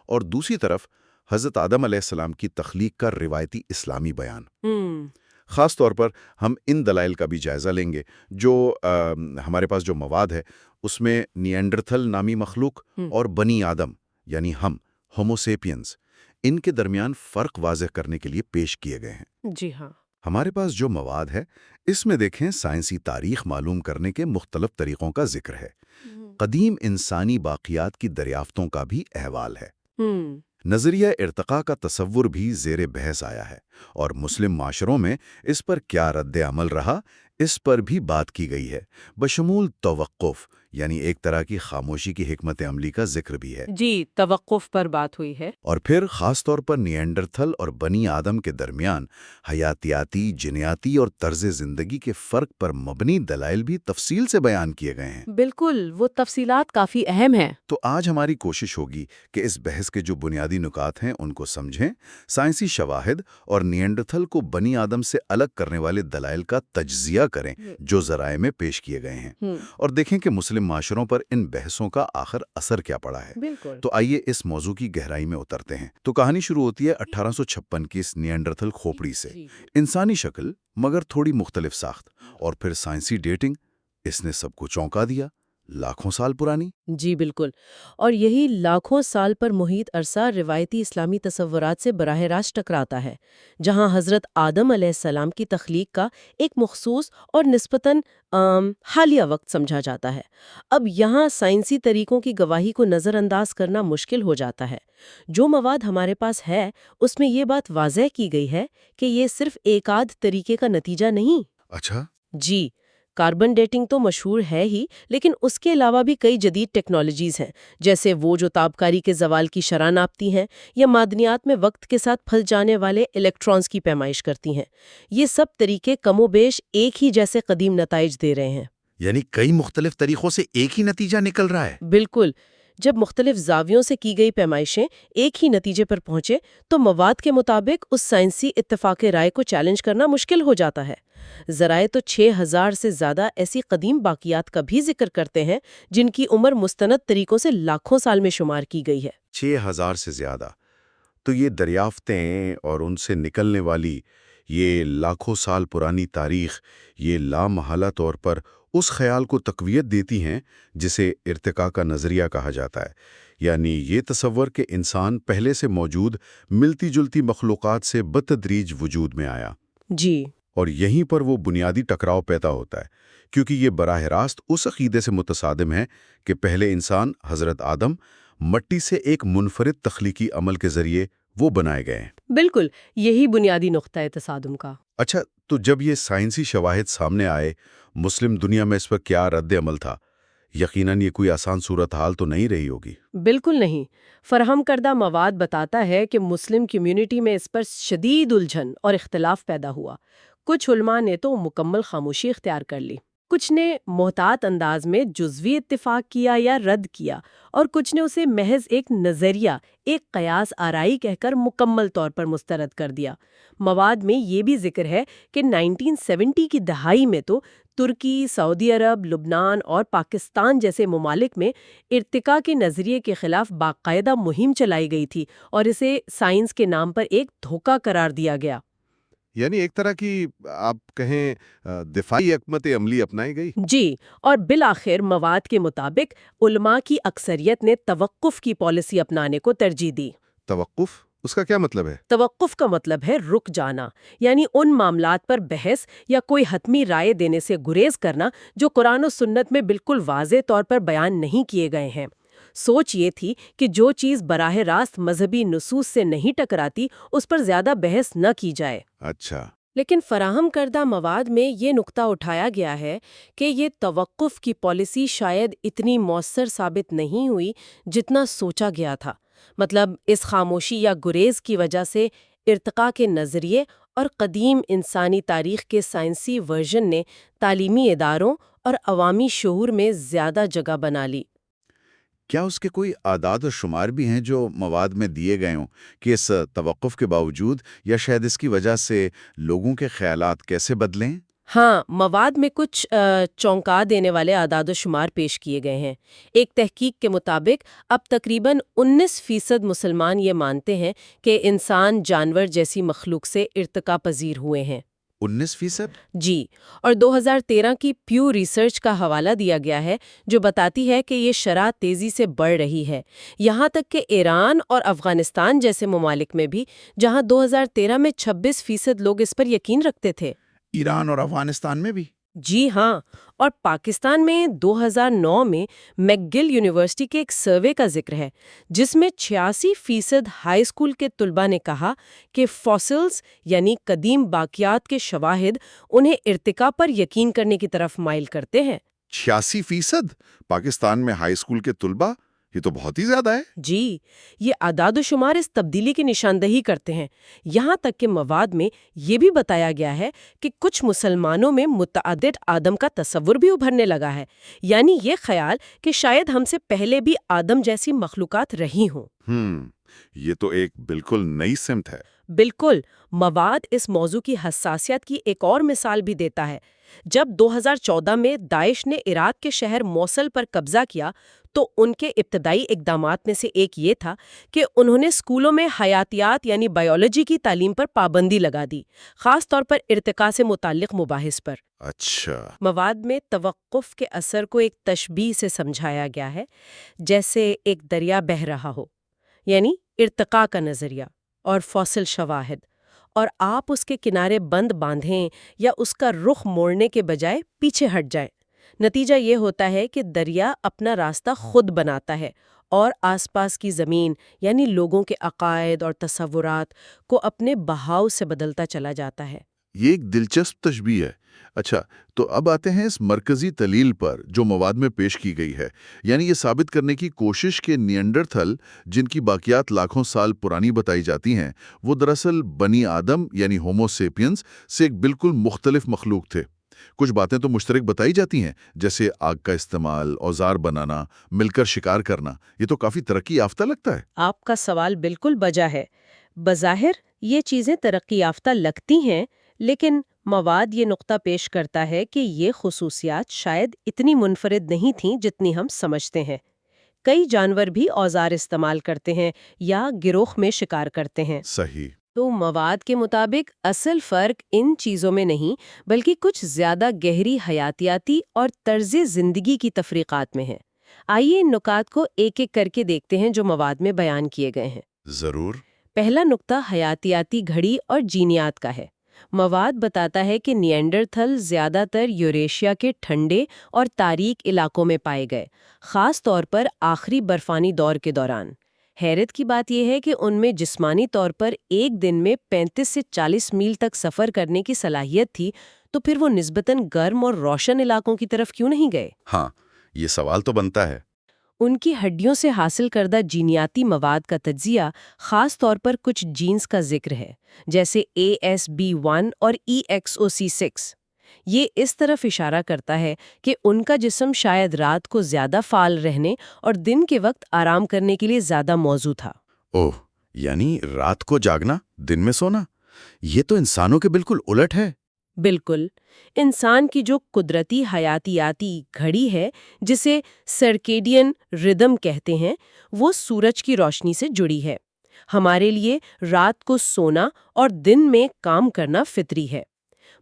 اور دوسری طرف حضرت آدم علیہ السلام کی تخلیق کا روایتی اسلامی بیان۔ خاص طور پر ہم ان دلائل کا بھی جائزہ لیں گے جو ہمارے پاس جو مواد ہے اس میں نیانڈرتھل نامی مخلوق اور بنی آدم یعنی ہم ہوموسیپینز، ان کے درمیان فرق واضح کرنے کے لیے پیش کیے گئے ہیں۔ جی ہاں۔ ہمارے پاس جو مواد ہے اس میں دیکھیں سائنسی تاریخ معلوم کرنے کے مختلف طریقوں کا ذکر ہے، قدیم انسانی باقیات کی دریافتوں کا بھی احوال ہے، نظریہ ارتقاء کا تصور بھی زیر بحث آیا ہے، اور مسلم معاشروں میں اس پر کیا رد عمل رہا اس پر بھی بات کی گئی ہے، بشمول توقف یعنی ایک طرح کی خاموشی کی حکمت عملی کا ذکر بھی ہے۔ جی، توقف پر بات ہوئی ہے۔ اور پھر خاص طور پر نیانڈرتھل اور بنی آدم کے درمیان حیاتیاتی، جینیاتی اور طرز زندگی کے فرق پر مبنی دلائل بھی تفصیل سے بیان کیے گئے ہیں۔ بالکل، وہ تفصیلات کافی اہم ہیں۔ تو آج ہماری کوشش ہوگی کہ اس بحث کے جو بنیادی نکات ہیں ان کو سمجھیں، سائنسی شواہد اور نیانڈرتھل کو بنی آدم سے الگ کرنے والے دلائل کا تجزیہ کریں جو ذرائع میں پیش کیے گئے ہیں، اور دیکھیں کہ مسلم معاشروں پر ان بحثوں کا آخر اثر کیا پڑا ہے۔ بالکل۔ تو آئیے اس موضوع کی گہرائی میں اترتے ہیں۔ تو کہانی شروع ہوتی ہے 1856 کی اس نیانڈرتھل کھوپڑی سے، انسانی شکل مگر تھوڑی مختلف ساخت، اور پھر سائنسی ڈیٹنگ، اس نے سب کو چونکا دیا۔ لاکھوں سال پرانی؟ جی بالکل، اور یہی لاکھوں سال پر محیط عرصہ روایتی اسلامی تصورات سے براہ راست ٹکراتا ہے، جہاں حضرت آدم علیہ السلام کی تخلیق کا ایک مخصوص اور نسبتاً حالیہ وقت سمجھا جاتا ہے۔ اب یہاں سائنسی طریقوں کی گواہی کو نظر انداز کرنا مشکل ہو جاتا ہے۔ جو مواد ہمارے پاس ہے اس میں یہ بات واضح کی گئی ہے کہ یہ صرف ایک آدھ طریقے کا نتیجہ نہیں۔ اچھا۔ جی، کاربن ڈیٹنگ تو مشہور ہے ہی، لیکن اس کے علاوہ بھی کئی جدید ٹیکنالوجیز ہیں، جیسے وہ جو تابکاری کے زوال کی شرح ناپتی ہیں یا معدنیات میں وقت کے ساتھ پھل جانے والے الیکٹرانز کی پیمائش کرتی ہیں۔ یہ سب طریقے کم و بیش ایک ہی جیسے قدیم نتائج دے رہے ہیں۔ یعنی کئی مختلف طریقوں سے ایک ہی نتیجہ نکل رہا ہے۔ بالکل، جب مختلف زاویوں سے کی گئی پیمائشیں ایک ہی نتیجے پر پہنچے تو مواد کے مطابق اس سائنسی اتفاق رائے کو چیلنج کرنا مشکل ہو جاتا ہے۔ ذرائع تو 6000 سے زیادہ ایسی قدیم باقیات کا بھی ذکر کرتے ہیں جن کی عمر مستند طریقوں سے لاکھوں سال میں شمار کی گئی ہے۔ 6000 سے زیادہ؟ تو یہ دریافتیں اور ان سے نکلنے والی یہ لاکھوں سال پرانی تاریخ یہ لامحالہ طور پر اس خیال کو تقویت دیتی ہیں جسے ارتقاء کا نظریہ کہا جاتا ہے، یعنی یہ تصور کہ انسان پہلے سے موجود ملتی جلتی مخلوقات سے بتدریج وجود میں آیا۔ جی، اور یہیں پر وہ بنیادی ٹکراؤ پیدا ہوتا ہے، کیونکہ یہ براہ راست اس عقیدے سے متصادم ہے کہ پہلے انسان حضرت آدم مٹی سے ایک منفرد تخلیقی عمل کے ذریعے وہ بنائے گئے ہیں۔ بالکل، یہی بنیادی نقطہ تصادم کا۔ اچھا، تو جب یہ سائنسی شواہد سامنے آئے، مسلم دنیا میں اس پر کیا رد عمل تھا؟ یقیناً یہ کوئی آسان صورتحال تو نہیں رہی ہوگی۔ بالکل نہیں۔ فراہم کردہ مواد بتاتا ہے کہ مسلم کمیونٹی میں اس پر شدید الجھن اور اختلاف پیدا ہوا۔ کچھ علماء نے تو مکمل خاموشی اختیار کر لی، کچھ نے محتاط انداز میں جزوی اتفاق کیا یا رد کیا، اور کچھ نے اسے محض ایک نظریہ، ایک قیاس آرائی کہہ کر مکمل طور پر مسترد کر دیا۔ مواد میں یہ بھی ذکر ہے کہ 1970 کی دہائی میں تو ترکی، سعودی عرب، لبنان اور پاکستان جیسے ممالک میں ارتقاء کے نظریے کے خلاف باقاعدہ مہم چلائی گئی تھی اور اسے سائنس کے نام پر ایک دھوکہ قرار دیا گیا۔ یعنی ایک طرح کی آپ کہیں دفاعی حکمت عملی اپنائی گئی۔ جی، اور بالآخر مواد کے مطابق علماء کی اکثریت نے توقف کی پالیسی اپنانے کو ترجیح دی۔ توقف، اس کا کیا مطلب ہے؟ توقف کا مطلب ہے رک جانا، یعنی ان معاملات پر بحث یا کوئی حتمی رائے دینے سے گریز کرنا جو قرآن و سنت میں بالکل واضح طور پر بیان نہیں کیے گئے ہیں۔ سوچ یہ تھی کہ جو چیز براہ راست مذہبی نصوص سے نہیں ٹکراتی اس پر زیادہ بحث نہ کی جائے۔ اچھا۔ لیکن فراہم کردہ مواد میں یہ نقطہ اٹھایا گیا ہے کہ یہ توقف کی پالیسی شاید اتنی مؤثر ثابت نہیں ہوئی جتنا سوچا گیا تھا۔ مطلب اس خاموشی یا گریز کی وجہ سے ارتقاء کے نظریے اور قدیم انسانی تاریخ کے سائنسی ورژن نے تعلیمی اداروں اور عوامی شعور میں زیادہ جگہ بنا لی۔ کیا اس کے کوئی اعداد و شمار بھی ہیں جو مواد میں دیے گئے ہوں کہ اس توقف کے باوجود یا شاید اس کی وجہ سے لوگوں کے خیالات کیسے بدلیں؟ ہاں، مواد میں کچھ چونکا دینے والے اعداد و شمار پیش کیے گئے ہیں۔ ایک تحقیق کے مطابق اب تقریباً 19% مسلمان یہ مانتے ہیں کہ انسان جانور جیسی مخلوق سے ارتقاء پذیر ہوئے ہیں۔ 19%؟ جی، اور 2013 کی پیو ریسرچ کا حوالہ دیا گیا ہے جو بتاتی ہے کہ یہ شرح تیزی سے بڑھ رہی ہے، یہاں تک کہ ایران اور افغانستان جیسے ممالک میں بھی، جہاں 2013 میں 26% لوگ اس پر یقین رکھتے تھے۔ ایران اور افغانستان میں بھی؟ جی ہاں، اور پاکستان میں 2009 میں میک گل یونیورسٹی کے ایک سروے کا ذکر ہے جس میں 86% ہائی اسکول کے طلباء نے کہا کہ فاسلز یعنی قدیم باقیات کے شواہد انہیں ارتقاء پر یقین کرنے کی طرف مائل کرتے ہیں۔ 86% پاکستان میں ہائی اسکول کے طلباء، یہ تو بہت ہی زیادہ ہے۔ جی، یہ اعداد و شمار اس تبدیلی کی نشاندہی کرتے ہیں۔ یہاں تک کہ مواد میں یہ بھی بتایا گیا ہے کہ کچھ مسلمانوں میں متعدد آدم کا تصور بھی ابھرنے لگا ہے، یعنی یہ خیال کہ شاید ہم سے پہلے بھی آدم جیسی مخلوقات رہی ہوں۔ یہ تو ایک بالکل نئی سمت ہے۔ بالکل، مواد اس موضوع کی حساسیت کی ایک اور مثال بھی دیتا ہے۔ جب 2014 میں داعش نے عراق کے شہر موصل پر قبضہ کیا تو ان کے ابتدائی اقدامات میں سے ایک یہ تھا کہ انہوں نے اسکولوں میں حیاتیات یعنی بایولوجی کی تعلیم پر پابندی لگا دی، خاص طور پر ارتقاء سے متعلق مباحث پر۔ اچھا۔ مواد میں توقف کے اثر کو ایک تشبیہ سے سمجھایا گیا ہے، جیسے ایک دریا بہہ رہا ہو، یعنی ارتقاء کا نظریہ اور فاصل شواہد، اور آپ اس کے کنارے بند باندھیں یا اس کا رخ موڑنے کے بجائے پیچھے ہٹ جائیں۔ نتیجہ یہ ہوتا ہے کہ دریا اپنا راستہ خود بناتا ہے اور آس پاس کی زمین یعنی لوگوں کے عقائد اور تصورات کو اپنے بہاؤ سے بدلتا چلا جاتا ہے۔ یہ ایک دلچسپ تشبیہ ہے۔ اچھا، تو اب آتے ہیں اس مرکزی دلیل پر جو مواد میں پیش کی گئی ہے، یعنی یہ ثابت کرنے کی کوشش کہ نیانڈرتھل، جن کی باقیات لاکھوں سال پرانی بتائی جاتی ہیں، وہ دراصل بنی آدم یعنی ہومو سیپینز سے ایک بالکل مختلف مخلوق تھے۔ کچھ باتیں تو مشترک بتائی جاتی ہیں، جیسے آگ کا استعمال، اوزار بنانا، مل کر شکار کرنا۔ یہ تو کافی ترقی یافتہ لگتا ہے۔ آپ کا سوال بالکل بجا ہے۔ بظاہر یہ چیزیں ترقی یافتہ لگتی ہیں، لیکن مواد یہ نقطہ پیش کرتا ہے کہ یہ خصوصیات شاید اتنی منفرد نہیں تھیں جتنی ہم سمجھتے ہیں۔ کئی جانور بھی اوزار استعمال کرتے ہیں یا گروہ میں شکار کرتے ہیں۔ صحیح۔ تو مواد کے مطابق اصل فرق ان چیزوں میں نہیں بلکہ کچھ زیادہ گہری حیاتیاتی اور طرز زندگی کی تفریقات میں ہے۔ آئیے ان نکات کو ایک ایک کر کے دیکھتے ہیں جو مواد میں بیان کیے گئے ہیں۔ ضرور۔ پہلا نقطہ حیاتیاتی گھڑی اور جینیات کا ہے۔ مواد بتاتا ہے کہ نیانڈرتھل زیادہ تر یوریشیا کے ٹھنڈے اور تاریک علاقوں میں پائے گئے، خاص طور پر آخری برفانی دور کے دوران۔ حیرت کی بات یہ ہے کہ ان میں جسمانی طور پر ایک دن میں 35 سے 40 میل تک سفر کرنے کی صلاحیت تھی، تو پھر وہ نسبتاً گرم اور روشن علاقوں کی طرف کیوں نہیں گئے؟ ہاں، یہ سوال تو بنتا ہے۔ ان کی ہڈیوں سے حاصل کردہ جینیاتی مواد کا تجزیہ، خاص طور پر کچھ جینز کا ذکر ہے، جیسے ASB1 اور EXOC6۔ یہ اس طرف اشارہ کرتا ہے کہ ان کا جسم شاید رات کو زیادہ فعال رہنے اور دن کے وقت آرام کرنے کے لیے زیادہ موزوں تھا۔ اوہ، یعنی رات کو جاگنا، دن میں سونا، یہ تو انسانوں کے بالکل الٹ ہے۔ بالکل، انسان کی جو قدرتی حیاتیاتی گھڑی ہے، جسے سرکیڈین ردم کہتے ہیں، وہ سورج کی روشنی سے جڑی ہے۔ ہمارے لیے رات کو سونا اور دن میں کام کرنا فطری ہے۔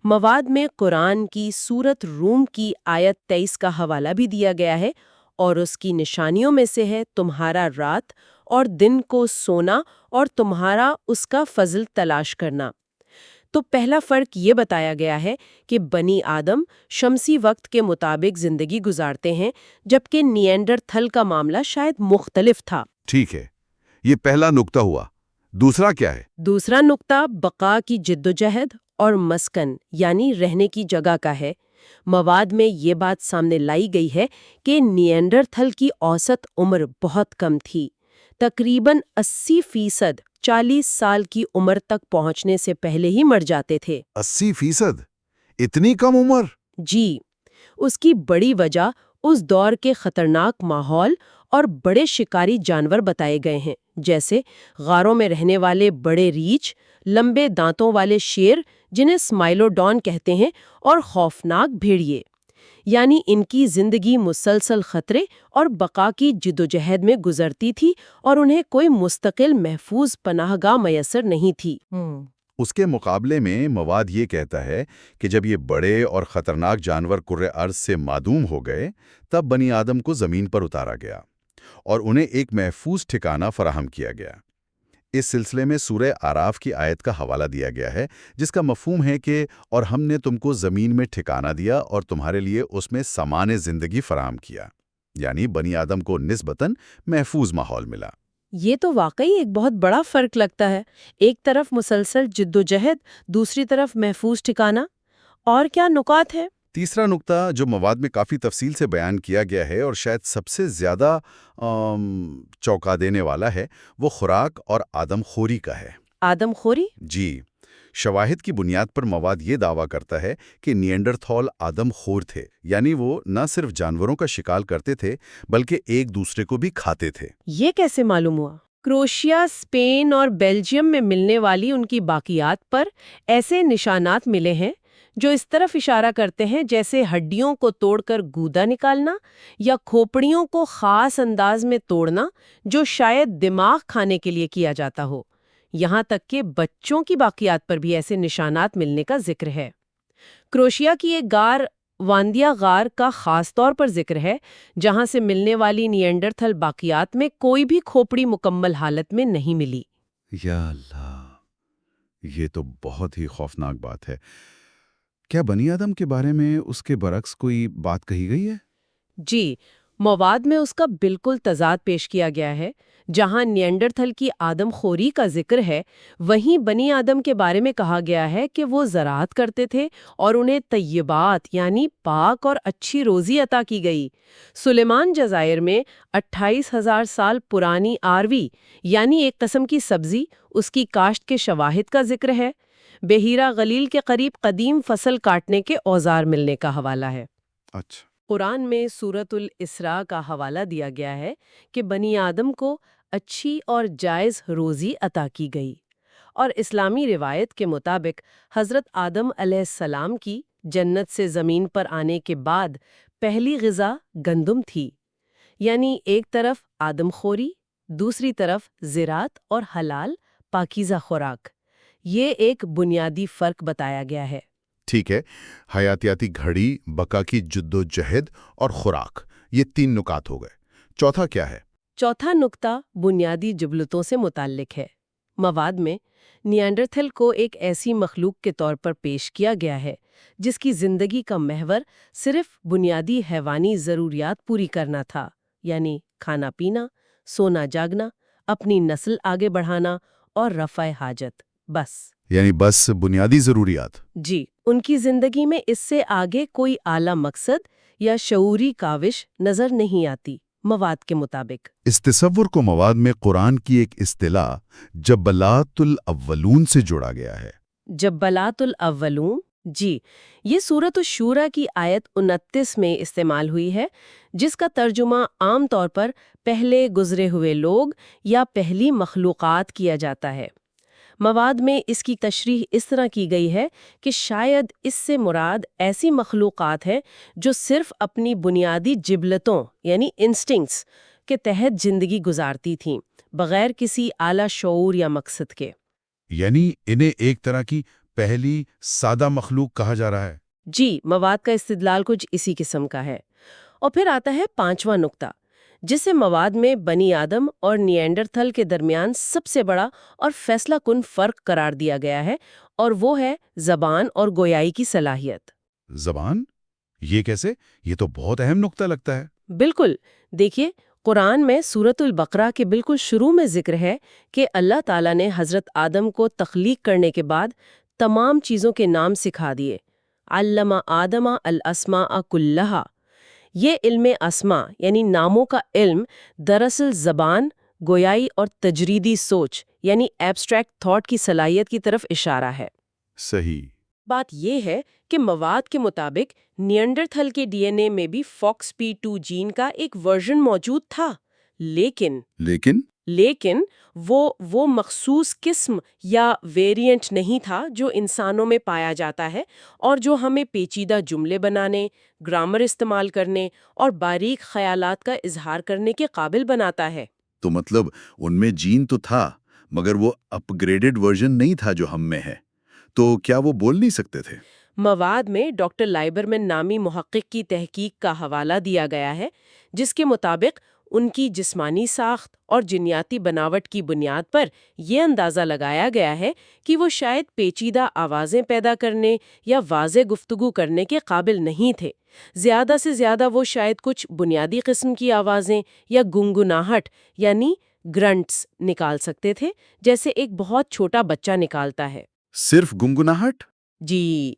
مواد میں قرآن کی سورت روم کی آیت 23 کا حوالہ بھی دیا گیا ہے، اور اس کی نشانیوں میں سے ہے تمہارا رات اور دن کو سونا اور تمہارا اس کا فضل تلاش کرنا۔ تو پہلا فرق یہ بتایا گیا ہے کہ بنی آدم شمسی وقت کے مطابق زندگی گزارتے ہیں، جبکہ نیانڈرتھل کا معاملہ شاید مختلف تھا۔ ٹھیک ہے، یہ پہلا نقطہ ہوا۔ دوسرا کیا ہے؟ دوسرا نقطہ بقا کی جدوجہد اور مسکن یعنی رہنے کی جگہ کا ہے۔ مواد میں یہ بات سامنے لائی گئی ہے کہ نیانڈرتھل کی اوسط عمر بہت کم تھی، تقریباً 80% 40 سال کی عمر تک پہنچنے سے پہلے ہی مر جاتے تھے۔ 80%؟ اتنی کم عمر؟ جی، اس کی بڑی وجہ اس دور کے خطرناک ماحول اور بڑے شکاری جانور بتائے گئے ہیں، جیسے غاروں میں رہنے والے بڑے ریچھ، لمبے دانتوں والے شیر جنہیں سمائلوڈون کہتے ہیں، اور خوفناک بھیڑیے۔ یعنی ان کی زندگی مسلسل خطرے اور بقا کی جدوجہد میں گزرتی تھی، اور انہیں کوئی مستقل محفوظ پناہ گاہ میسر نہیں تھی۔ اس کے مقابلے میں مواد یہ کہتا ہے کہ جب یہ بڑے اور خطرناک جانور کرۂ ارض سے معدوم ہو گئے، تب بنی آدم کو زمین پر اتارا گیا اور انہیں ایک محفوظ ٹھکانہ فراہم کیا گیا۔ اس سلسلے میں سورہ اعراف کی آیت کا حوالہ دیا گیا ہے، جس کا مفہوم ہے کہ اور ہم نے تم کو زمین میں ٹھکانہ دیا اور تمہارے لیے اس میں سامان زندگی فراہم کیا، یعنی بنی آدم کو نسبتاً محفوظ ماحول ملا۔ یہ تو واقعی ایک بہت بڑا فرق لگتا ہے، ایک طرف مسلسل جدوجہد، دوسری طرف محفوظ ٹھکانہ۔ اور کیا نکات ہے؟ تیسرا نقطہ جو مواد میں کافی تفصیل سے بیان کیا گیا ہے اور شاید سب سے زیادہ چونکا دینے والا ہے، وہ خوراک اور آدم خوری کا ہے۔ آدم خوری؟ جی، شواہد کی بنیاد پر مواد یہ دعویٰ کرتا ہے کہ نیانڈرتھال آدم خور تھے، یعنی وہ نہ صرف جانوروں کا شکار کرتے تھے بلکہ ایک دوسرے کو بھی کھاتے تھے۔ یہ کیسے معلوم ہوا؟ کروشیا، اسپین اور بیلجیم میں ملنے والی ان کی باقیات پر ایسے نشانات ملے ہیں جو اس طرف اشارہ کرتے ہیں جیسے ہڈیوں کو توڑ کر گودا نکالنا یا کھوپڑیوں کو خاص انداز میں توڑنا جو شاید دماغ کھانے کے لیے کیا جاتا ہو۔ یہاں تک کہ بچوں کی باقیات پر بھی ایسے نشانات ملنے کا ذکر ہے۔ کروشیا کی ایک غار واندیا غار کا خاص طور پر ذکر ہے جہاں سے ملنے والی نیانڈرتھل باقیات میں کوئی بھی کھوپڑی مکمل حالت میں نہیں ملی۔ یا اللہ، یہ تو بہت ہی خوفناک بات ہے۔ کیا بنی آدم کے بارے میں اس کے برعکس کوئی بات کہی گئی ہے؟ جی، مواد میں اس کا بالکل تضاد پیش کیا گیا ہے۔ جہاں نیانڈرتھل کی آدم خوری کا ذکر ہے، وہیں بنی آدم کے بارے میں کہا گیا ہے کہ وہ زراعت کرتے تھے اور انہیں طیبات یعنی پاک اور اچھی روزی عطا کی گئی۔ سلیمان جزائر میں 28,000 سال پرانی آروی یعنی ایک قسم کی سبزی، اس کی کاشت کے شواہد کا ذکر ہے۔ بحیرہ غلیل کے قریب قدیم فصل کاٹنے کے اوزار ملنے کا حوالہ ہے۔ اچھا، قرآن میں سورۃ الاسراء کا حوالہ دیا گیا ہے کہ بنی آدم کو اچھی اور جائز روزی عطا کی گئی، اور اسلامی روایت کے مطابق حضرت آدم علیہ السلام کی جنت سے زمین پر آنے کے بعد پہلی غذا گندم تھی، یعنی ایک طرف آدم خوری، دوسری طرف زراعت اور حلال پاکیزہ خوراک۔ یہ ایک بنیادی فرق بتایا گیا ہے۔ ٹھیک ہے، حیاتیاتی گھڑی، بقا کی جد و جہد اور خوراک، یہ 3 نکات ہو گئے۔ چوتھا کیا ہے؟ چوتھا نکتہ بنیادی جبلتوں سے متعلق ہے۔ مواد میں نیانڈرتھل کو ایک ایسی مخلوق کے طور پر پیش کیا گیا ہے جس کی زندگی کا محور صرف بنیادی حیوانی ضروریات پوری کرنا تھا، یعنی کھانا پینا، سونا جاگنا، اپنی نسل آگے بڑھانا اور رفع حاجت، بس بنیادی ضروریات۔ جی، ان کی زندگی میں اس سے آگے کوئی اعلیٰ مقصد یا شعوری کاوش نظر نہیں آتی۔ مواد کے مطابق اس تصور کو مواد میں قرآن کی ایک اصطلاح جبلات الاولون سے جوڑا گیا ہے۔ جبلات الاولون، جی، یہ سورۃ الشورى کی آیت 29 میں استعمال ہوئی ہے، جس کا ترجمہ عام طور پر پہلے گزرے ہوئے لوگ یا پہلی مخلوقات کیا جاتا ہے۔ مواد میں اس کی تشریح اس طرح کی گئی ہے کہ شاید اس سے مراد ایسی مخلوقات ہیں جو صرف اپنی بنیادی جبلتوں یعنی انسٹنکٹس کے تحت زندگی گزارتی تھیں، بغیر کسی اعلیٰ شعور یا مقصد کے۔ یعنی انہیں ایک طرح کی پہلی سادہ مخلوق کہا جا رہا ہے۔ جی، مواد کا استدلال کچھ اسی قسم کا ہے۔ اور پھر آتا ہے 5واں نقطہ، جسے مواد میں بنی آدم اور نیانڈرتھل کے درمیان سب سے بڑا اور فیصلہ کن فرق قرار دیا گیا ہے، اور وہ ہے زبان اور گویائی کی صلاحیت۔ زبان؟ یہ کیسے؟ یہ تو بہت اہم نقطہ لگتا ہے۔ بالکل، دیکھیے، قرآن میں سورۃ البقرہ کے بالکل شروع میں ذکر ہے کہ اللہ تعالیٰ نے حضرت آدم کو تخلیق کرنے کے بعد تمام چیزوں کے نام سکھا دیے۔ علم آدم الاسماء کلہا۔ یہ علم اسماء یعنی ناموں کا علم دراصل زبان، گویائی اور تجریدی سوچ یعنی ایبسٹریکٹ تھاٹ کی صلاحیت کی طرف اشارہ ہے۔ صحیح۔ بات یہ ہے کہ مواد کے مطابق نیانڈرتھل کے ڈی این اے میں بھی FOXP2 جین کا ایک ورژن موجود تھا، لیکن وہ مخصوص قسم یا ویریئنٹ نہیں تھا جو انسانوں میں پایا جاتا ہے اور جو ہمیں پیچیدہ جملے بنانے، گرامر استعمال کرنے اور باریک خیالات کا اظہار کرنے کے قابل بناتا ہے۔ تو مطلب ان میں جین تو تھا، مگر وہ اپ گریڈڈ ورژن نہیں تھا جو ہم میں ہے۔ تو کیا وہ بول نہیں سکتے تھے؟ مواد میں ڈاکٹر لائبرمن نامی محقق کی تحقیق کا حوالہ دیا گیا ہے، جس کے مطابق ان کی جسمانی ساخت اور جنیاتی بناوٹ کی بنیاد پر یہ اندازہ لگایا گیا ہے کہ وہ شاید پیچیدہ آوازیں پیدا کرنے یا واضح گفتگو کرنے کے قابل نہیں تھے۔ زیادہ سے زیادہ وہ شاید کچھ بنیادی قسم کی آوازیں یا گنگناہٹ یعنی گرنٹس نکال سکتے تھے، جیسے ایک بہت چھوٹا بچہ نکالتا ہے۔ صرف گنگناہٹ؟ جی،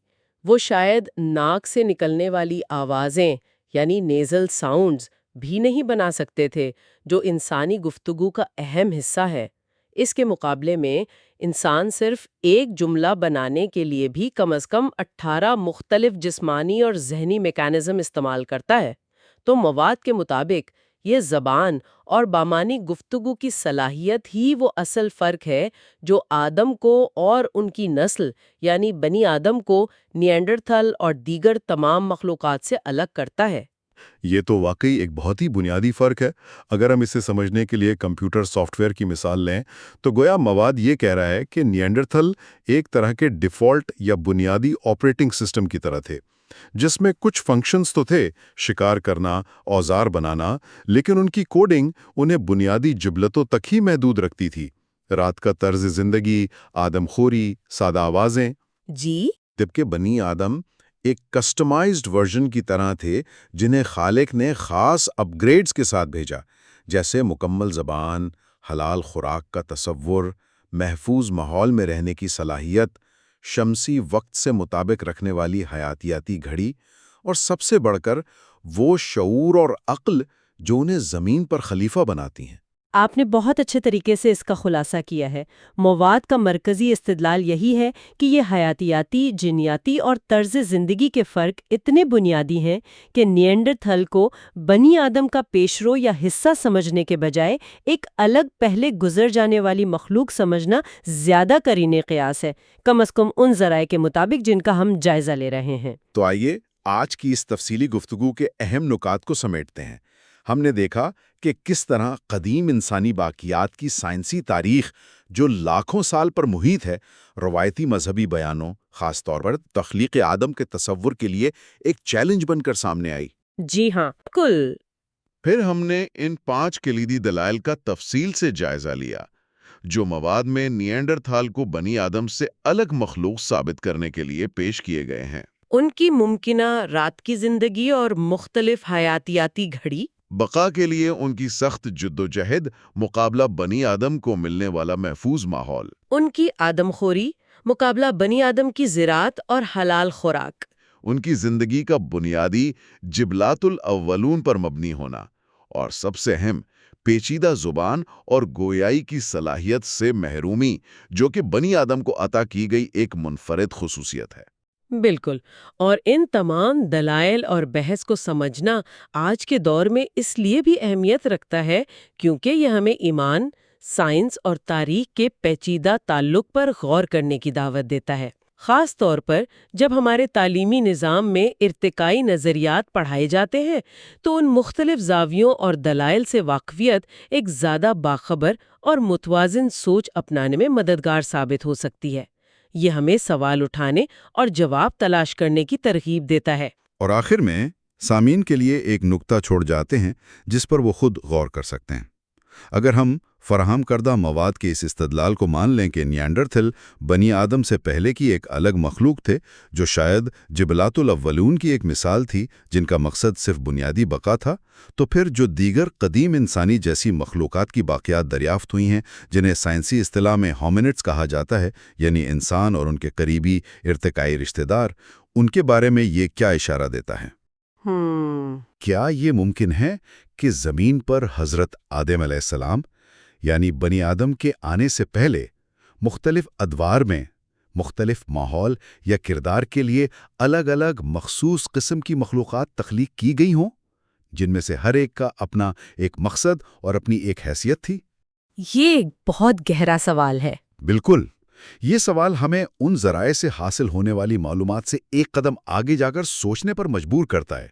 وہ شاید ناک سے نکلنے والی آوازیں یعنی نیزل ساؤنڈز بھی نہیں بنا سکتے تھے، جو انسانی گفتگو کا اہم حصہ ہے۔ اس کے مقابلے میں انسان صرف ایک جملہ بنانے کے لیے بھی کم از کم 18 مختلف جسمانی اور ذہنی میکانزم استعمال کرتا ہے۔ تو مواد کے مطابق یہ زبان اور بامانی گفتگو کی صلاحیت ہی وہ اصل فرق ہے جو آدم کو اور ان کی نسل یعنی بنی آدم کو نیانڈرتھل اور دیگر تمام مخلوقات سے الگ کرتا ہے۔ یہ تو واقعی ایک بہت ہی بنیادی فرق ہے۔ اگر ہم اسے سمجھنے کے لیے کمپیوٹر سافٹ ویئر کی مثال لیں تو گویا مواد یہ کہہ رہا ہے کہ نیانڈرتھل ایک طرح کے ڈیفالٹ یا بنیادی آپریٹنگ سسٹم کی طرح تھے، جس میں کچھ فنکشنز تو تھے، شکار کرنا، اوزار بنانا، لیکن ان کی کوڈنگ انہیں بنیادی جبلتوں تک ہی محدود رکھتی تھی۔ رات کا طرز زندگی، آدم خوری، سادہ آوازیں۔ جی، جبکہ بنی آدم ایک کسٹمائزڈ ورژن کی طرح تھے جنہیں خالق نے خاص اپ گریڈز کے ساتھ بھیجا، جیسے مکمل زبان، حلال خوراک کا تصور، محفوظ ماحول میں رہنے کی صلاحیت، شمسی وقت سے مطابق رکھنے والی حیاتیاتی گھڑی، اور سب سے بڑھ کر وہ شعور اور عقل جو انہیں زمین پر خلیفہ بناتی ہیں۔ آپ نے بہت اچھے طریقے سے اس کا خلاصہ کیا ہے۔ مواد کا مرکزی استدلال یہی ہے کہ یہ حیاتیاتی، جینیاتی اور طرز زندگی کے فرق اتنے بنیادی ہیں کہ نیانڈرتھل کو بنی آدم کا پیشرو یا حصہ سمجھنے کے بجائے ایک الگ پہلے گزر جانے والی مخلوق سمجھنا زیادہ قرینِ قیاس ہے، کم از کم ان ذرائع کے مطابق جن کا ہم جائزہ لے رہے ہیں۔ تو آئیے آج کی اس تفصیلی گفتگو کے اہم نکات کو سمیٹتے ہیں۔ ہم نے دیکھا کہ کس طرح قدیم انسانی باقیات کی سائنسی تاریخ جو لاکھوں سال پر محیط ہے، روایتی مذہبی بیانوں، خاص طور پر تخلیق آدم کے تصور کے لیے ایک چیلنج بن کر سامنے آئی۔ جی ہاں، بالکل۔ پھر ہم نے ان 5 کلیدی دلائل کا تفصیل سے جائزہ لیا جو مواد میں نیانڈرتھال کو بنی آدم سے الگ مخلوق ثابت کرنے کے لیے پیش کیے گئے ہیں۔ ان کی ممکنہ رات کی زندگی اور مختلف حیاتیاتی گھڑی، بقا کے لیے ان کی سخت جدوجہد، مقابلہ بنی آدم کو ملنے والا محفوظ ماحول، ان کی آدم خوری، مقابلہ بنی آدم کی زراعت اور حلال خوراک، ان کی زندگی کا بنیادی جبلات الاولون پر مبنی ہونا، اور سب سے اہم پیچیدہ زبان اور گویائی کی صلاحیت سے محرومی جو کہ بنی آدم کو عطا کی گئی ایک منفرد خصوصیت ہے۔ بالکل۔ اور ان تمام دلائل اور بحث کو سمجھنا آج کے دور میں اس لیے بھی اہمیت رکھتا ہے کیونکہ یہ ہمیں ایمان، سائنس اور تاریخ کے پیچیدہ تعلق پر غور کرنے کی دعوت دیتا ہے، خاص طور پر جب ہمارے تعلیمی نظام میں ارتقائی نظریات پڑھائے جاتے ہیں تو ان مختلف زاویوں اور دلائل سے واقفیت ایک زیادہ باخبر اور متوازن سوچ اپنانے میں مددگار ثابت ہو سکتی ہے۔ یہ ہمیں سوال اٹھانے اور جواب تلاش کرنے کی ترغیب دیتا ہے۔ اور آخر میں سامعین کے لیے ایک نکتہ چھوڑ جاتے ہیں جس پر وہ خود غور کر سکتے ہیں۔ اگر ہم فراہم کردہ مواد کے اس استدلال کو مان لیں کہ نیانڈرتھل بنی آدم سے پہلے کی ایک الگ مخلوق تھے جو شاید جبلات الاولون کی ایک مثال تھی جن کا مقصد صرف بنیادی بقا تھا، تو پھر جو دیگر قدیم انسانی جیسی مخلوقات کی باقیات دریافت ہوئی ہیں جنہیں سائنسی اصطلاح میں ہومینڈز کہا جاتا ہے، یعنی انسان اور ان کے قریبی ارتقائی رشتہ دار، ان کے بارے میں یہ کیا اشارہ دیتا ہے؟ کیا یہ ممکن ہے کہ زمین پر حضرت آدم علیہ السلام یعنی بنی آدم کے آنے سے پہلے مختلف ادوار میں مختلف ماحول یا کردار کے لیے الگ الگ مخصوص قسم کی مخلوقات تخلیق کی گئی ہوں جن میں سے ہر ایک کا اپنا ایک مقصد اور اپنی ایک حیثیت تھی؟ یہ ایک بہت گہرا سوال ہے۔ بالکل، یہ سوال ہمیں ان ذرائع سے حاصل ہونے والی معلومات سے ایک قدم آگے جا کر سوچنے پر مجبور کرتا ہے۔